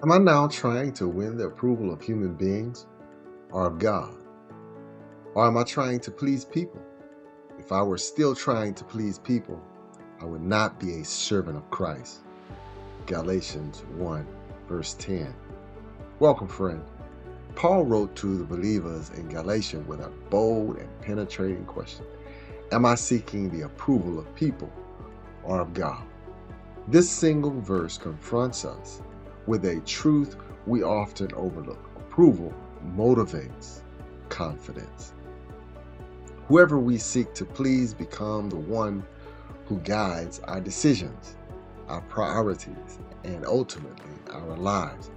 Am I now trying to win the approval of human beings or of God? Or am I trying to please people? If I were still trying to please people, I would not be a servant of Christ. Galatians 1, verse 10. Welcome, friend. Paul wrote to the believers in Galatia with a bold and penetrating question. Am I seeking the approval of people or of God? This single verse confronts us with a truth we often overlook. Approval motivates confidence. Whoever we seek to please becomes the one who guides our decisions, our priorities, and ultimately our lives.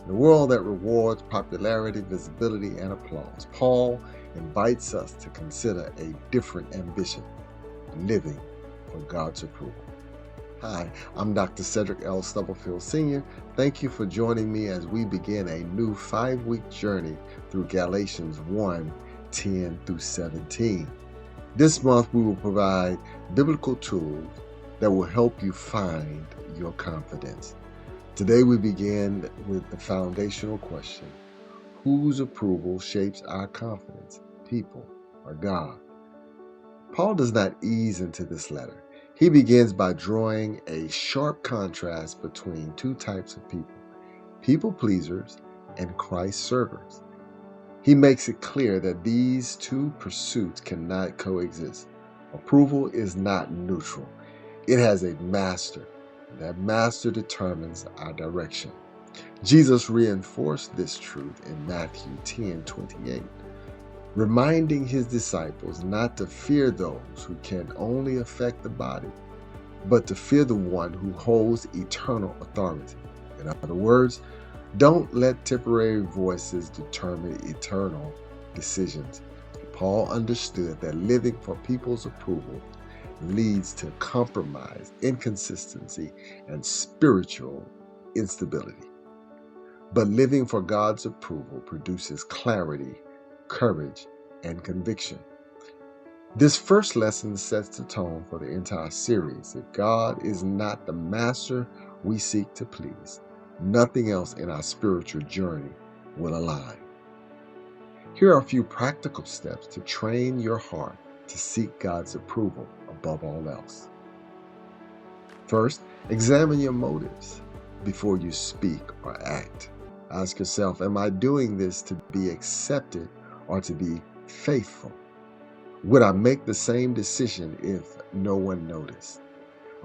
In a world that rewards popularity, visibility, and applause, Paul invites us to consider a different ambition, living for God's approval. Hi, I'm Dr. Cedric L. Stubblefield Sr. Thank you for joining me as we begin a new 5-week journey through Galatians 1, 10 through 17. This month, we will provide biblical tools that will help you find your confidence. Today, we begin with the foundational question: whose approval shapes our confidence, people or God? Paul does not ease into this letter. He begins by drawing a sharp contrast between two types of people pleasers and Christ servers. He makes it clear that these two pursuits cannot coexist. Approval is not neutral. It has a master. That master determines our direction. Jesus reinforced this truth in Matthew 10:28. Reminding his disciples not to fear those who can only affect the body, but to fear the one who holds eternal authority. In other words, don't let temporary voices determine eternal decisions. Paul understood that living for people's approval leads to compromise, inconsistency, and spiritual instability. But living for God's approval produces clarity, courage, and conviction. This first lesson sets the tone for the entire series. If God is not the master we seek to please, nothing else in our spiritual journey will align. Here are a few practical steps to train your heart to seek God's approval above all else. First, examine your motives before you speak or act. Ask yourself, am I doing this to be accepted or to be faithful? Would I make the same decision if no one noticed?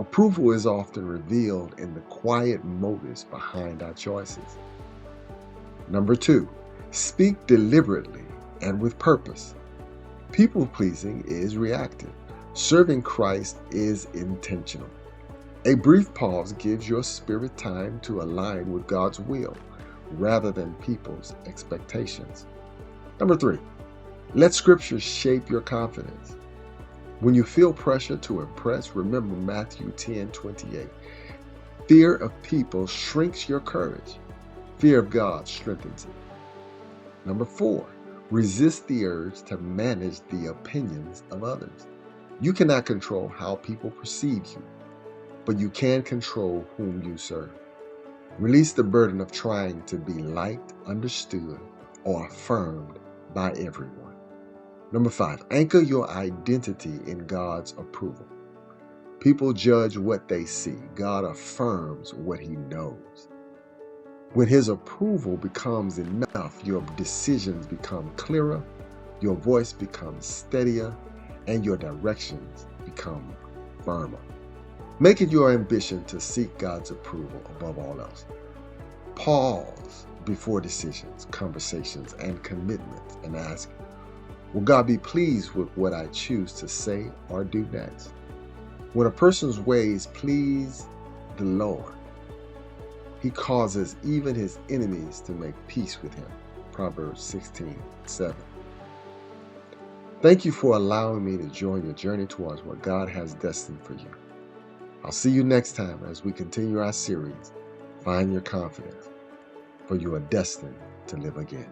Approval is often revealed in the quiet motives behind our choices. Number 2, speak deliberately and with purpose. People-pleasing is reactive. Serving Christ is intentional. A brief pause gives your spirit time to align with God's will rather than people's expectations. Number 3, let Scripture shape your confidence. When you feel pressure to impress, remember Matthew 10:28. Fear of people shrinks your courage. Fear of God strengthens it. Number 4, resist the urge to manage the opinions of others. You cannot control how people perceive you, but you can control whom you serve. Release the burden of trying to be liked, understood, or affirmed by everyone. Number 5, anchor your identity in God's approval. People judge what they see. God affirms what he knows. When his approval becomes enough, your decisions become clearer, your voice becomes steadier, and your directions become firmer. Make it your ambition to seek God's approval above all else. Pause before decisions, conversations, and commitments and ask, will God be pleased with what I choose to say or do next? When a person's ways please the Lord, he causes even his enemies to make peace with him. Proverbs 16:7. Thank you for allowing me to join your journey towards what God has destined for you. I'll see you next time as we continue our series, Find Your Confidence, for you are destined to live again.